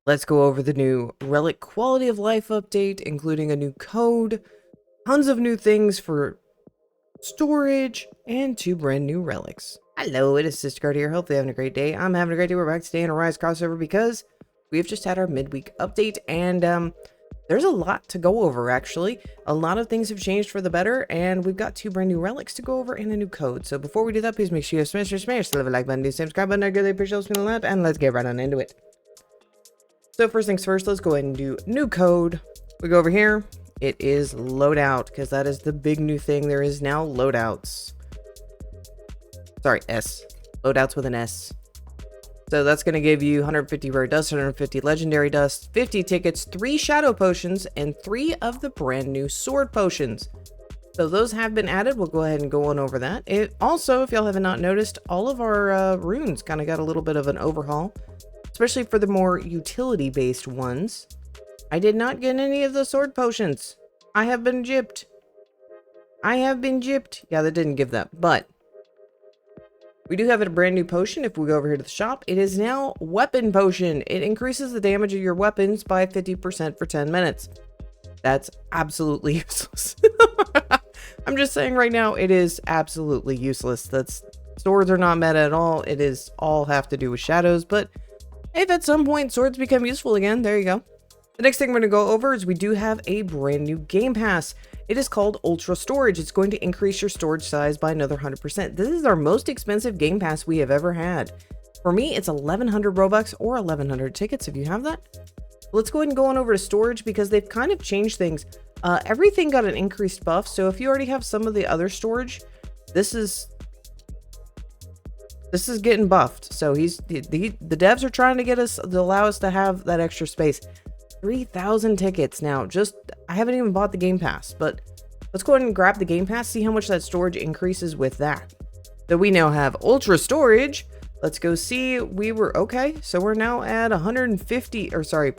Let's go over the new Relic quality of life update, including a new code, tons of new things for storage, and 2 brand new relics. Hello, it is sisterguard here. Hopefully having a great day. I'm having a great day. We're back today in a Rise crossover because we've just had our midweek update, and there's a lot to go over, actually. A lot of things have changed for the better, and we've got 2 brand new relics to go over and a new code. So before we do that, please make sure you smash the like button, do subscribe button, I really appreciate it a lot, and let's get right on into it. So first things first, let's go ahead and do new code. We go over here. It is Loadout, because that is the big new thing. There is now Loadouts. Sorry, S. Loadouts with an S. So that's going to give you 150 rare dust, 150 legendary dust, 50 tickets, 3 shadow potions, and 3 of the brand new sword potions. So those have been added. We'll go ahead and go on over that. It also, if y'all haven't not noticed, all of our runes kind of got a little bit of an overhaul, especially for the more utility-based ones. I did not get any of the sword potions. I have been gypped. Yeah, that didn't give that, but we do have a brand new potion. If we go over here to the shop, it is now weapon potion. It increases the damage of your weapons by 50% for 10 minutes. That's absolutely useless. I'm just saying right now, it is absolutely useless. Swords are not meta at all. It is all have to do with shadows, but if at some point swords become useful again, there you go. The next thing we're going to go over is we do have a brand new game pass. It is called Ultra Storage. It's going to increase your storage size by another 100%. This is our most expensive game pass we have ever had. For me, it's 1,100 Robux or 1,100 tickets if you have that. Let's go ahead and go on over to storage because they've kind of changed things. Everything got an increased buff. So if you already have some of the other storage, this is getting buffed. So the devs are trying to get us to allow us to have that extra space. 3,000 tickets now. I haven't even bought the game pass, but let's go ahead and grab the game pass, see how much that storage increases with that. So we now have ultra storage. Let's go see. We were okay, so we're now at 150, or sorry,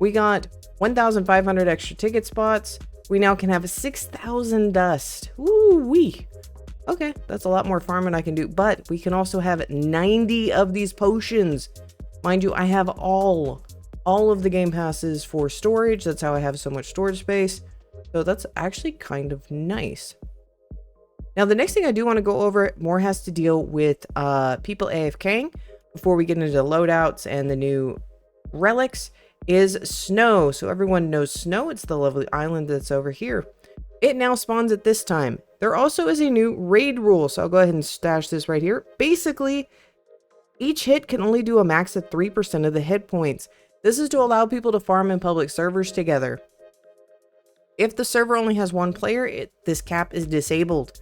we got 1,500 extra ticket spots. We now can have 6,000 dust. Woo wee. Okay, that's a lot more farming I can do, but we can also have 90 of these potions. Mind you, I have all of the game passes for storage. That's how I have so much storage space. So that's actually kind of nice. Now, the next thing I do want to go over more has to deal with people AFKing before we get into the loadouts and the new relics is snow. So everyone knows snow. It's the lovely island that's over here. It now spawns at this time. There also is a new raid rule. So I'll go ahead and stash this right here. Basically, each hit can only do a max of 3% of the hit points. This is to allow people to farm in public servers together. If the server only has 1 player, this cap is disabled.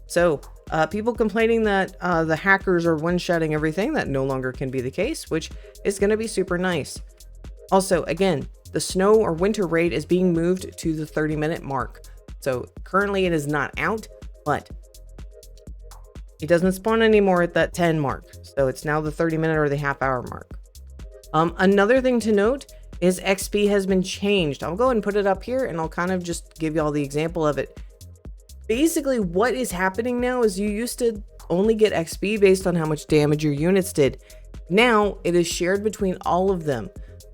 So people complaining that the hackers are one-shotting everything, that no longer can be the case, which is going to be super nice. Also, again, the snow or winter raid is being moved to the 30-minute mark. So currently it is not out, but it doesn't spawn anymore at that 10 mark. So it's now the 30-minute or the half-hour mark. Another thing to note is XP has been changed. I'll go ahead and put it up here and I'll kind of just give you all the example of it. Basically, what is happening now is you used to only get XP based on how much damage your units did. Now it is shared between all of them,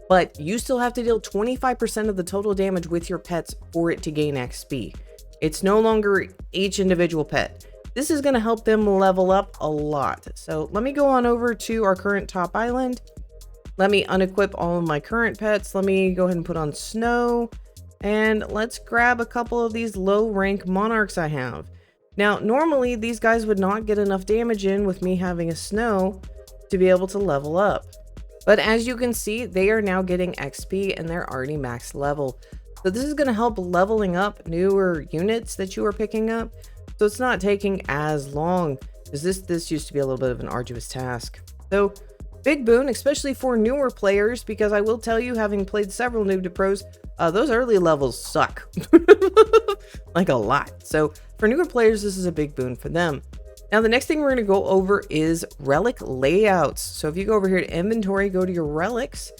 but you still have to deal 25% of the total damage with your pets for it to gain XP. It's no longer each individual pet. This is going to help them level up a lot. So let me go on over to our current top island. Let me unequip all of my current pets. Let me go ahead and put on snow. And let's grab a couple of these low rank monarchs I have. Now, normally these guys would not get enough damage in with me having a snow to be able to level up. But as you can see, they are now getting XP and they're already max level. So this is going to help leveling up newer units that you are picking up. So it's not taking as long, because this used to be a little bit of an arduous task. So big boon, especially for newer players, because I will tell you, having played several noob to pros, those early levels suck. Like a lot. So for newer players, this is a big boon for them. Now, the next thing we're going to go over is relic layouts. So if you go over here to inventory, go to your relics,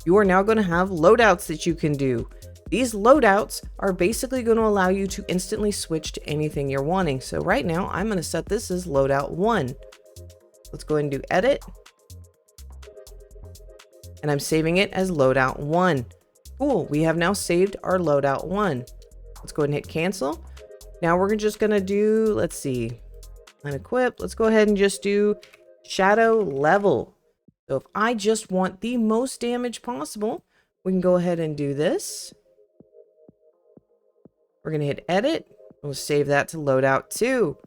you are now going to have loadouts that you can do. These loadouts are basically going to allow you to instantly switch to anything you're wanting. So right now, I'm going to set this as loadout 1. Let's go ahead and do edit. and I'm saving it as loadout 1. Cool, we have now saved our loadout 1. Let's go ahead and hit cancel. Now we're just gonna do, let's see, unequip. Let's go ahead and just do shadow level. So if I just want the most damage possible, we can go ahead and do this. We're gonna hit edit. We'll save that to loadout 2.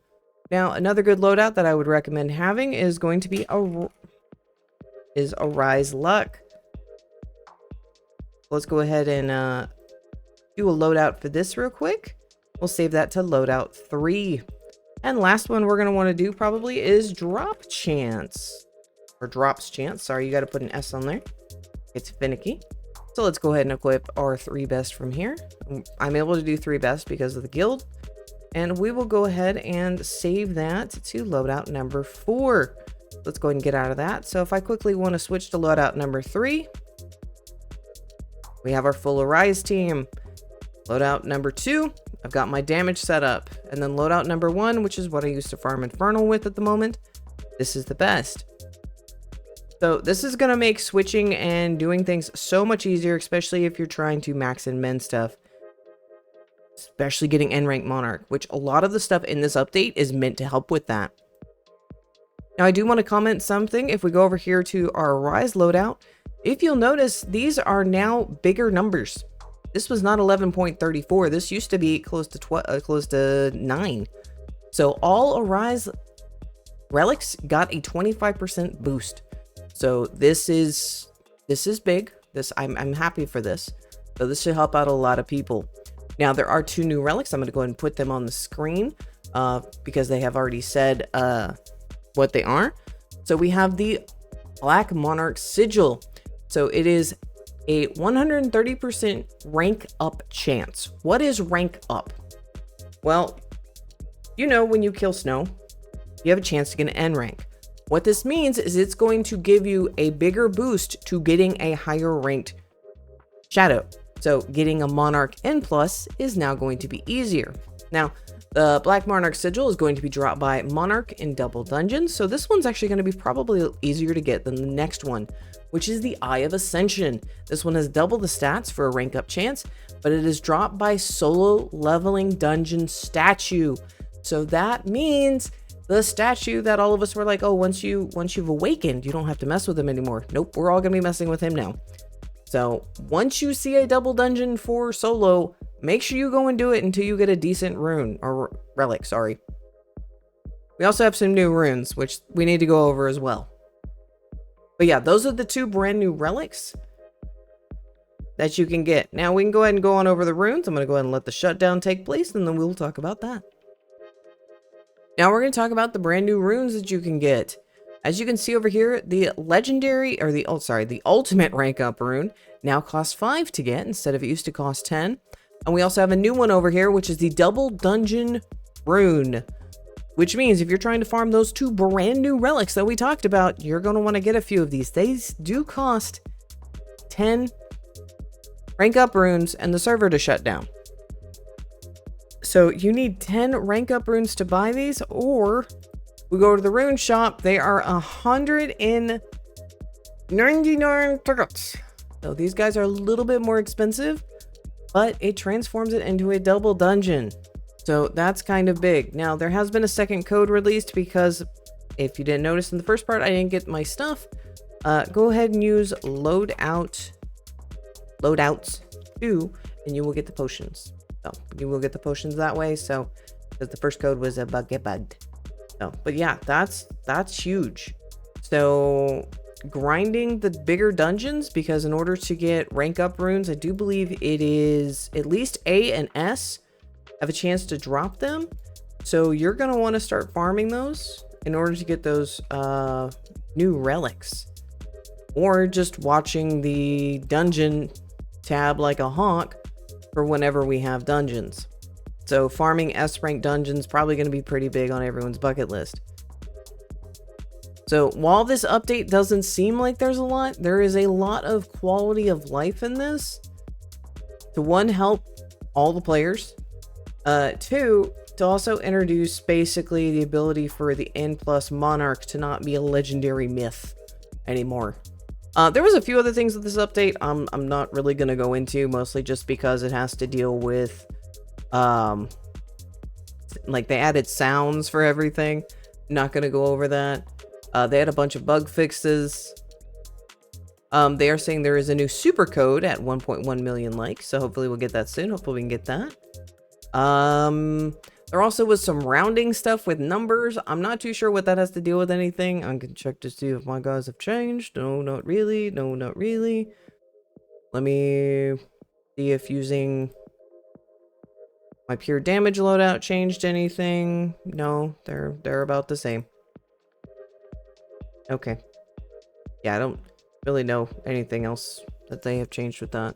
Now another good loadout that I would recommend having is going to be Arise Luck. Let's go ahead and do a loadout for this real quick. We'll save that to loadout 3. And last one we're going to want to do probably is Drop Chance. Or Drops Chance. Sorry, you got to put an S on there. It's finicky. So let's go ahead and equip our 3 best from here. I'm able to do 3 best because of the guild. And we will go ahead and save that to loadout number 4. Let's go ahead and get out of that. So if I quickly want to switch to loadout number 3, we have our full Arise team. Loadout number 2, I've got my damage set up. And then loadout number 1, which is what I used to farm Infernal with at the moment. This is the best. So this is going to make switching and doing things so much easier, especially if you're trying to max and min stuff. Especially getting N rank Monarch, which a lot of the stuff in this update is meant to help with that. Now I do want to comment something. If we go over here to our Arise loadout, if you'll notice, these are now bigger numbers. This was not 11.34. This used to be close to 9. So all Arise relics got a 25% boost. So this is big. I'm happy for this. So this should help out a lot of people. Now there are 2 new relics. I'm going to go ahead and put them on the screen because they have already said what they are. So we have the Black Monarch Sigil. So it is a 130% rank up chance. What is rank up? Well, you know, when you kill Snow, you have a chance to get an N rank. What this means is it's going to give you a bigger boost to getting a higher ranked Shadow. So getting a Monarch N+ is now going to be easier. Now, the Black Monarch Sigil is going to be dropped by Monarch in double dungeons. So this one's actually going to be probably easier to get than the next one, which is the Eye of Ascension. This one has double the stats for a rank up chance, but it is dropped by solo leveling dungeon statue. So that means the statue that all of us were like, oh, once you've awakened, you don't have to mess with him anymore. Nope, we're all gonna be messing with him now. So once you see a double dungeon for solo, make sure you go and do it until you get a decent rune or relic, sorry. We also have some new runes, which we need to go over as well. But yeah, those are the 2 brand new relics that you can get. Now we can go ahead and go on over the runes. I'm going to go ahead and let the shutdown take place, and then we'll talk about that. Now we're going to talk about the brand new runes that you can get. As you can see over here, the legendary, or the ultimate rank up rune now costs 5 to get instead of it used to cost 10. And we also have a new one over here, which is the double dungeon rune, which means if you're trying to farm those 2 brand new relics that we talked about, you're going to want to get a few of these. They do cost 10 rank up runes and the server to shut down. So you need 10 rank up runes to buy these, or we go to the rune shop. They are 199 tickets. So these guys are a little bit more expensive, but it transforms it into a double dungeon. So that's kind of big. Now there has been a second code released because if you didn't notice in the first part, I didn't get my stuff. Go ahead and use Loadouts 2 and you will get the potions. So you will get the potions that way. So because the first code was a bugged. So, but yeah, that's huge. So grinding the bigger dungeons, because in order to get rank up runes, I do believe it is at least A and S have a chance to drop them. So you're going to want to start farming those in order to get those new relics, or just watching the dungeon tab like a hawk for whenever we have dungeons. So farming S rank dungeons probably going to be pretty big on everyone's bucket list. So while this update doesn't seem like there's a lot, there is a lot of quality of life in this. To 1, help all the players. 2, to also introduce basically the ability for the N+ Monarch to not be a legendary myth anymore. There was a few other things with this update I'm not really going to go into, mostly just because it has to deal with, like they added sounds for everything. Not going to go over that. They had a bunch of bug fixes. They are saying there is a new super code at 1.1 million likes, so hopefully we'll get that soon. Hopefully we can get that. There also was some rounding stuff with numbers. I'm not too sure what that has to deal with anything. I'm gonna check to see if my guys have changed. No, not really. No, not really. Let me see if using my pure damage loadout changed anything. No, they're about the same. Okay. Yeah, I don't really know anything else that they have changed with that.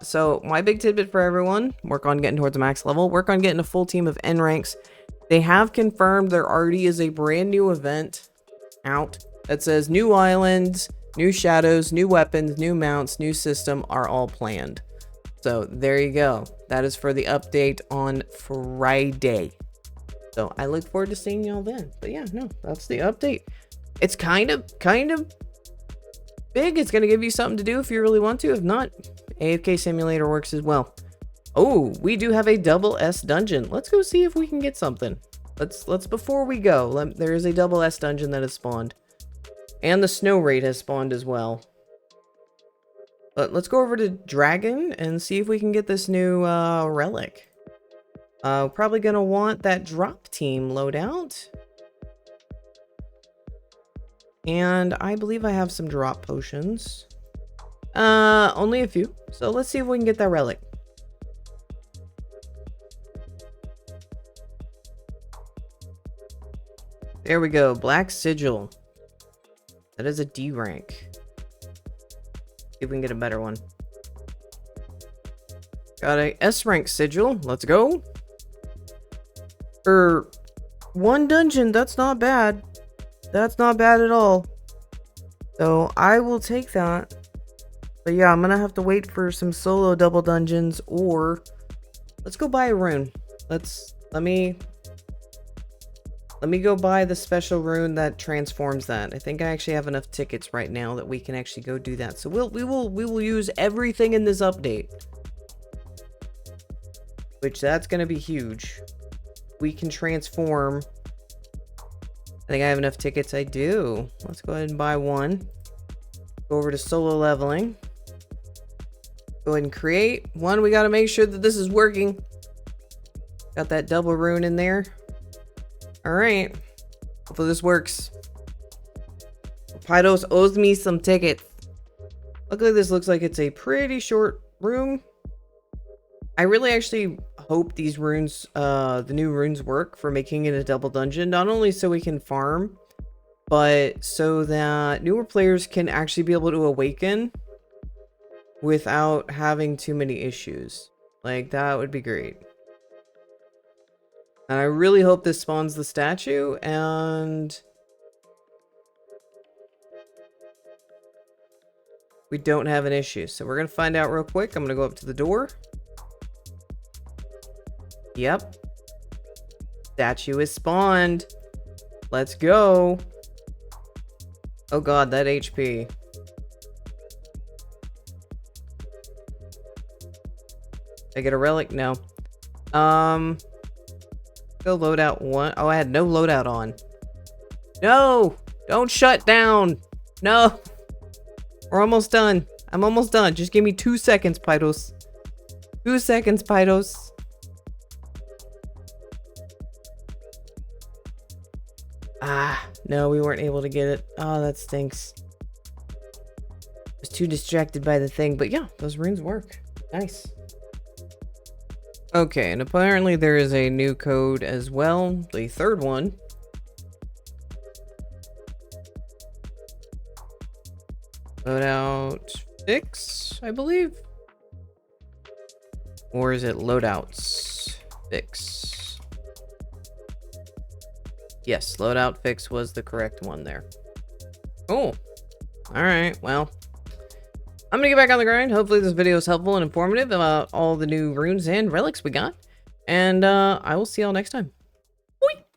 So my big tidbit for everyone, work on getting towards the max level, work on getting a full team of N ranks. They have confirmed there already is a brand new event out that says new islands, new shadows, new weapons, new mounts, new system are all planned. So there you go. That is for the update on Friday. So I look forward to seeing y'all then. But yeah, no, that's the update. It's kind of big. It's going to give you something to do if you really want to. If not, AFK Simulator works as well. Oh, we do have a double S dungeon. Let's go see if we can get something. Let's before we go, there is a double S dungeon that has spawned. And the snow raid has spawned as well. But let's go over to Dragon and see if we can get this new relic. Probably going to want that drop team loadout. And I believe I have some drop potions. Only a few. So let's see if we can get that relic. There we go. Black Sigil. That is a D rank. See if we can get a better one. Got a S rank sigil. Let's go. One dungeon. That's not bad. That's not bad at all. So I will take that. But yeah, I'm gonna have to wait for some solo double dungeons, or let's go buy a rune. Let me go buy the special rune that transforms that. I think I actually have enough tickets right now that we can actually go do that. So we will use everything in this update, which that's gonna be huge. We can transform. I think I have enough tickets. I do. Let's go ahead and buy one. Go over to solo leveling. Go ahead and create one. We got to make sure that this is working. Got that double rune in there. All right. Hopefully this works. Pydos owes me some tickets. Luckily, this looks like it's a pretty short room. I really actually hope these runes, the new runes work for making it a double dungeon. Not only so we can farm, but so that newer players can actually be able to awaken without having too many issues. Like, that would be great. And I really hope this spawns the statue, and we don't have an issue. So we're going to find out real quick. I'm going to go up to the door. Yep. Statue is spawned. Let's go. Oh god, that HP. Did I get a relic? No. Go loadout one. Oh, I had no loadout on. No! Don't shut down! No! We're almost done. I'm almost done. Just give me 2 seconds, Pydos. 2 seconds, Pydos. Ah, no, we weren't able to get it. Oh, that stinks. I was too distracted by the thing, but yeah, those runes work. Nice. Okay, and apparently there is a new code as well, the third one. Loadout fix, I believe. Or is it loadouts fix? Yes, loadout fix was the correct one there. Cool. Alright, well, I'm gonna get back on the grind. Hopefully this video is helpful and informative about all the new runes and relics we got. And I will see y'all next time.